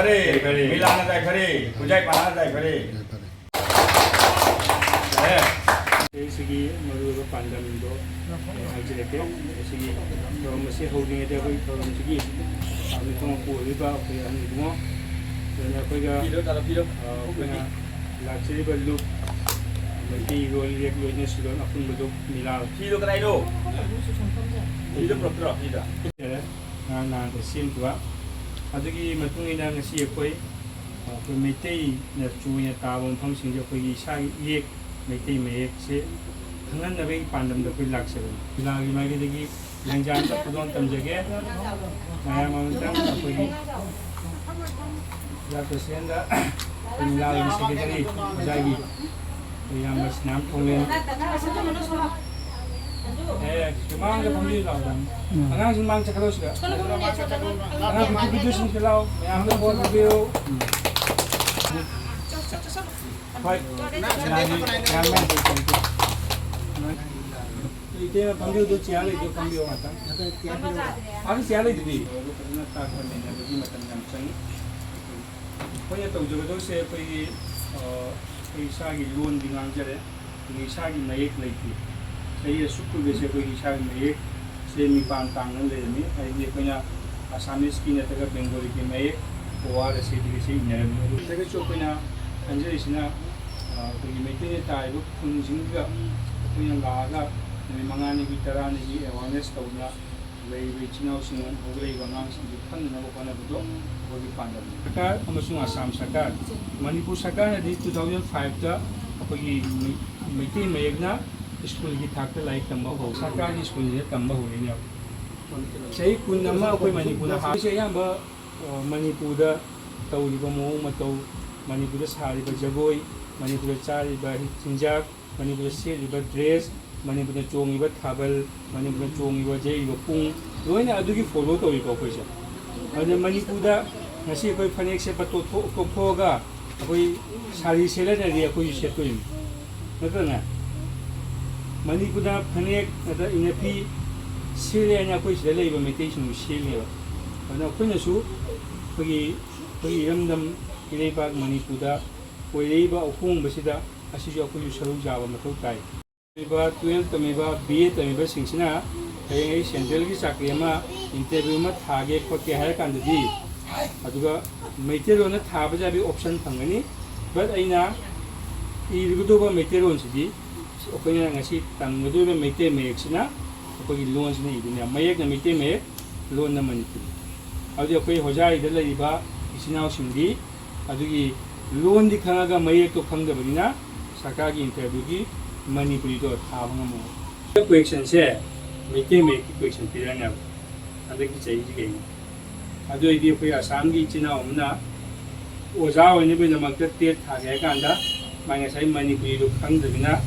खरे मिलाना जाए खरे पूजाई पाना जाए खरे सिगी मरुगा पांडमिंदो हाइजरेके सिगी तोरम से होदिंग दे कोई तोरम सिगी आमी तो पुरिबा कोई अनि दुमो तेना कोइगा कोइना लाचरी बल्लु मल्टी रोल एक लोइने सिलोन अपुन बदो मिला फिलो कराइलो फिलो प्रोप्टर फिदा ना सेम दुआ अदुगी मतुंगिना ngasi akoi akoi meitai na chuina tabon phangsing jo koi sa yek meitai mayek se khangan na bai pandam da koi laksaben bilagi magi degi langjan ta pudon tamjege maya mamantang akoi ya presenda bilagi secretary jagi yang masnam tholen semang ke pamili lau dan angang semang cakap lau sudah angang video sini lau yang lau buat video baik yang mana itu pamili tu cial itu pamili mata aku cial itu di tak pernah jadi macam macam ni punya tahu juga tu saya pergi sagi loan dengan jadi pergi sagi naik lagi saya suku biasa pergi sagi naik saya mipan tangan le ni ini punya Assamese kini atau Bengali kini naik awal saya di sini ni saya cuma punya anjir sini pergi meeting ni tak ibu pun sehingga punya laga ni mangani kita ni awareness tahu na lagi Cina usingan boleh bangang sini kan nak bukan apa tu boleh pandang. Sekarang amasung Assam sekarang Manipur sekarang di 2005 dah pergi meeting mayakna school की थाक लाई तंबा हो सरकारी school से तंबा हो ने सही कुन नमा कोई मणिपुर हा से या ब मणिपुर दा तौरिबा मो मतौ मणिपुर सारिबा जगोई मणिपुर चारिबा चिंजाक मणिपुर सेरिबा ड्रेस मणिपुर चोंगिबा थाबल मणिपुर चोंगिबा जेइबा पुंग लोइना अदुगी फॉलो तौरिबा कोइसे अदे मणिपुर दा ngasi कोई फनेक से पतो थोगा कोई सारी सेले ने कोई सेतोइ नतना Manipur dah panik atau inapi sila ni aku sudah lagi bermeditation sila. Karena aku ni su pergi ramdam ilaiba Manipur dah, ilaiba ukung bersida asyik aku selalu jawab macam tu. Ilaiba 12 tamiba BA tamiba singsina, kaya central ki sakri ama interview mat thage ko kya hai kan di. Aduga meteor na thaba jabi option thangani, but aina irudo ba meteor sidi. Oke ni ngasi tang ngedu be meite mek sina oke loan sini dunia mayek na meite mek loan na Manipur adu oke hojai de lai ba isina sindi adu gi loan di khanga ga mayek to khang de bina saka gi interview gi Manipur do tha bang mo question se meite mek question pira na adu gi chai gi ge adu idi oke Assam gi china omna oja oni be na mak te tha ga ka anda manga sai Manipur do khang de bina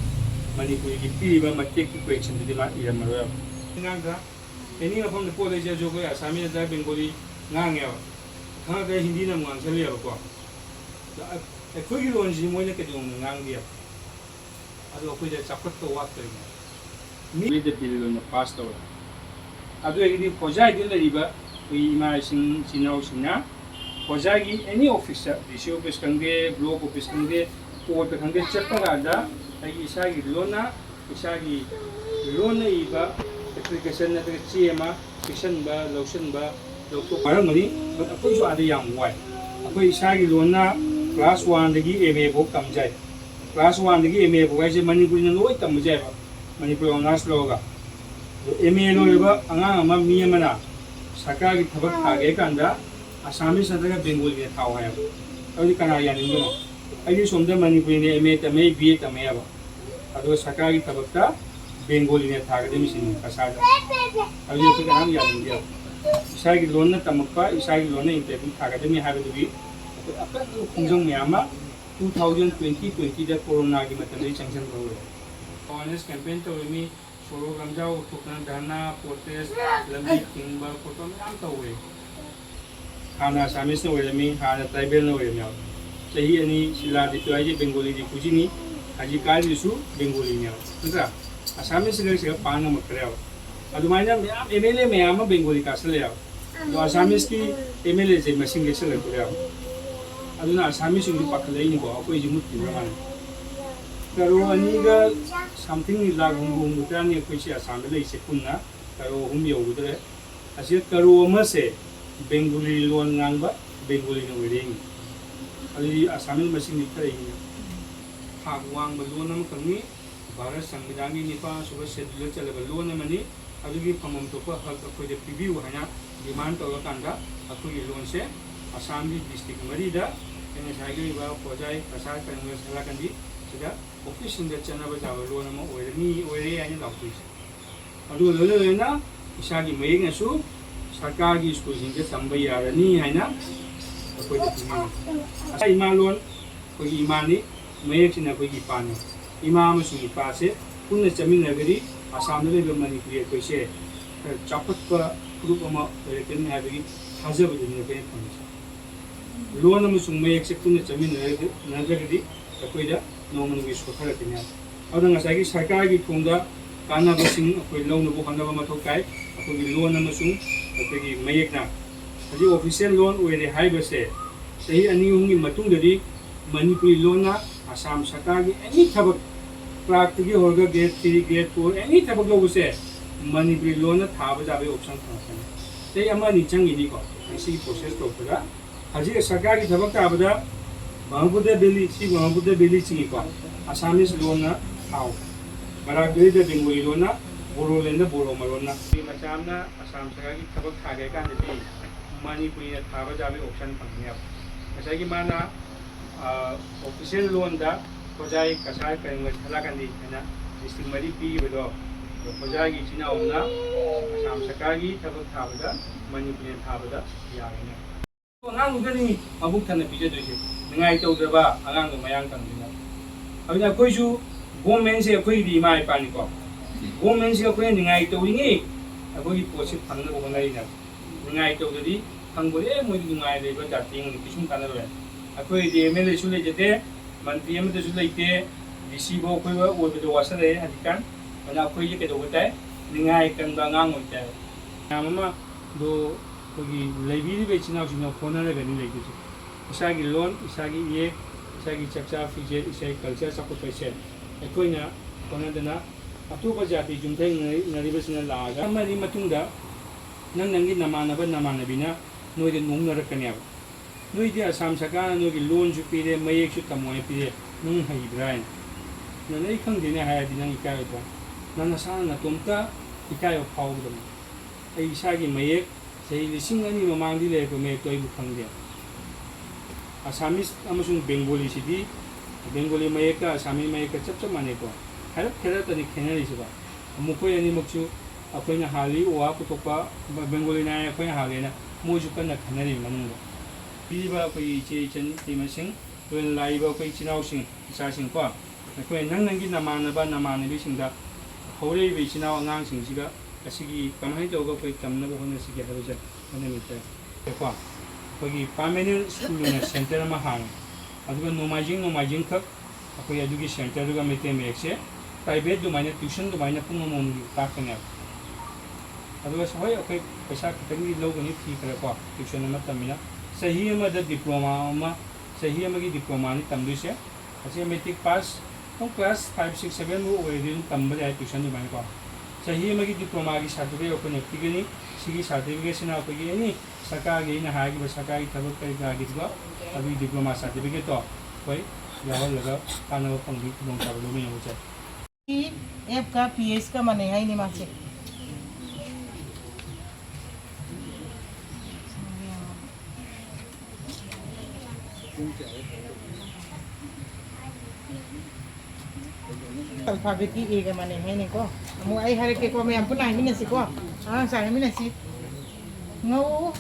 Manipur की पीरिबा मत्तेक की question दि मा इरम मरो ngang any अफम the पोले जे जो को आसामी दा Bengali ngang या खा के हिंदी न ngang चले को अखोई की लोन जी मोइने के दोंग ngang दिया अदो अखोई जे चपत तो वात करे मी द बिल न पास तो अदो एगी पोजाई दि लरिबा इ मा सिंग चिनाउ सिना पोजाई की एनी ऑफिसर डीसी ऑफिस कंगे ब्लॉक ऑफिस कंगे कोर्ट कंगे चक्कर दा isagi lona iba application na chema fiction ba lotion ba doctor parang mali but ako so ada yang wai ako isagi lona class 1 dagi MA bo kamjai class 1 dagi MA bo gaise Manipur na loi kamjai ba Manipur honors loga MA loi ba anga ama mi amana saka gi thabak thage kanda Assamese nadaga Bengali ne thaw hai adi kana ya ningo ai somda Manipur ne MA tame BA tame ba ado saka gi tabakta Bengali ne thaga de misin kasada adi ko kanam ya ningo isagi lona tamakpa isagi lona interview thaga de mi ha bi akan khungjong myama 2020 da corona gi matam de sanction ho awareness campaign to mi soro gamjao tukna dana protest lambi kingba photo myam to we hana Assamese no we mi hana tribal no we mi sahi ani sila di to ai Bengali di pujini अजी कालीसु Bengali ने नत्रा असामीस से पांग मकरे अदुमाइना ma'am MLA ma'am Bengali कासले तो असामीस की MLA जे मसिंग गेसे लकुरे अदुना असामीस की पाखलेनी को अकोई जिमुत तिरमान करो अनीगा समथिंग लाग हुम मुतानी कोई से आसाम ले से पुन्ना करो हुम योगुदरे असे करो अमसे बेंगोली लोन ngang बेंगोली ने वेरिंग अली आसामी मसिंग निकरेनी हाक वांग लोन अम कंगी भारत संविधान की निपा सुबह शेड्यूल चलबा लोन अमनी अदुगी फमम तो हक अखोय पिबिउ हाना डिमांड तौर कांदा अखोय लोन से आसाम की डिस्ट्रिक्ट मरीदा एने साइगे बा पोजाई कसार कनवेस हलाकंदी सिदा ऑफिस इंद चनबा जाव लोन अम ओइरनी ओइरे आनि लाउपिस अदु लोलेना इसागी मयेंगसु सरकार की स्कूल सिंगे तंबा यारनी हाइना अखोय पिबिउ इमा लोन कोई इमानी मयेक्सिना कोई इपाने इमा अमसु इपासे पुन्ने चमिनगरी आसाम ले मणिपुरी कोई से चापत ग्रुप अमा ओइरकन हाबगी थाजबदुनि बे फंस लोन अमसु मयेक से पुन्ने चमिनगरी अखोयदा नोमनुगी सोखरकने अदु ngसागी सरकार की थोंदा कानाबसिंग अखोय लौनबो हनबा मथौ काय अखोगी लोन अमसु अखोगी मयेकना हजि ऑफिशियल लोन ओइरे हाइबसे सही अनि हुंगी मतुंगदि मणिपुरी लोना आसाम सरकार की एनी थबक प्राक की होगा गेट 3 गेट 4 एनी थबक लोगसे मणिपुरी लोन थाब जाबे ऑप्शन फंक्शन से अमा निचंगिनी को ऐसी प्रोसेस तो पड़ा हजि सरकार की थबक ताबदा ब्रह्मपुत्र बेली चिंगी को आसामीस लोन थाव बरागरी दे बेंगोली लोना बोरोलेंद बोरो मरोना मचामना आसाम सरकार की थबक थागे कांदि मणिपुरी थाब जाबे ऑप्शन फंक्शन ऐसा की माना ऑफिशियल लोन दा पोजाई कसाय करेंगे हलाकंदी है डिस्ट्रिक्ट मरी पीबदो पोजाई की चिनाउना आसाम सरकार की थबक थाबदा मणिपुरी थाबदा यागने तो अंगांग उदनी अबुक थने पिजेदोइसे निंगाई तौदबा अंगांग मयांग तंदिना अबिना कोइसु गवर्नमेंट से कोई दी माय पानी को गवर्नमेंट से कोई निंगाई तौरिंगे अकोई पोसे फंगनो बनाइना निंगाई तौददी फंगबोले मोइ निंगाई लेबा जातिंग किसुम कानरो अखोई एमएलए सु लेजते मंत्री अमदसु लेते डीसी बो कोई ओबदो वासरे हदिकान बना अखोई जे केदो बताय निंगाई कंबा ngang ओइते नाममा दो कोगी लेबिरी बेचिनाउ सिनो फोनर गनि लेगिसु इसागी लोन इसागी ये इसागी चक्चा फिजे इसागी कल्चर सपोर्टेशन अखोइना फोनदना अतोपा जाति जुमथै नरिबसिना लागा मरि मतुंगा नंगी नमानबिना नोइदे नोंगनरकनेब नोइदे आसाम सरकार नोगी लोन सु पीरे मयेक सु तमोय पीरे नों हइब्राइन ननै खंदिने हायदि नंग इकायबा नना साना तोमता इकाय फावदम आई इसागी मयेक सही लिसिंग अनि ममांगदि लेबो मे तोइबु खंदे आसामीस अमसुंग बेंगोली सिदी बेंगोली मयेक का आसामी मयेक का चप माने को हर खेरा तनि खेनरिसबा मुकोय अनि मक्सु अखोइना हाली ओवा पुतोपा बेंगोली ना अखोइना हालेना मोजु कन्ना खनरि मनुंग पीबा कोई चे चन तिमसिंग तो लाइबा कोई चिनाउसिंग इसासिंग को अखोइ नंगी नमानबि सिंदा हौरे बि चिनाउ अंगांग सिंसिगा असिगी कमाइ तौगा कोई तमनबो होने सिगे हबजे होने मिते को कोई परमानेंट स्कूल सेंटर मा हांग अदुगा नोमाइजिंग खक अखोइ अदुगी सेंटर दुगा मिते मेक्से प्राइवेट दुमाइना ट्यूशन दुमाइना पुंगमोम ताकने अदुगा सहोय अखोइ पैसा खतंगी लोगनि फी खरा को ट्यूशन मा तमिना सही अमदा डिप्लोमा अमा सही अमगी डिप्लोमा नि तमदुसे असे मैट्रिक पास तो क्लास 5 6 7 वो ओइदिन तमबा जाय ट्यूशन दुमाइ को सही अमगी डिप्लोमा की सर्टिफिकेट ओपन पिगनी सिगी सर्टिफिकेट सिना ओपगी एनी सरकार गे ना हागी सरकार की थबक कई गागी दो अभी डिप्लोमा सर्टिफिकेट तो कोई यावल लगा कानो पंगी कुम ताबलो में हो जाय एफ का पीएस का माने है नि मासे अल्फाबेट की ए का माने है नि को मु आई हरे के को मैं पुनाइ मिनसि को सा मिनसि ngau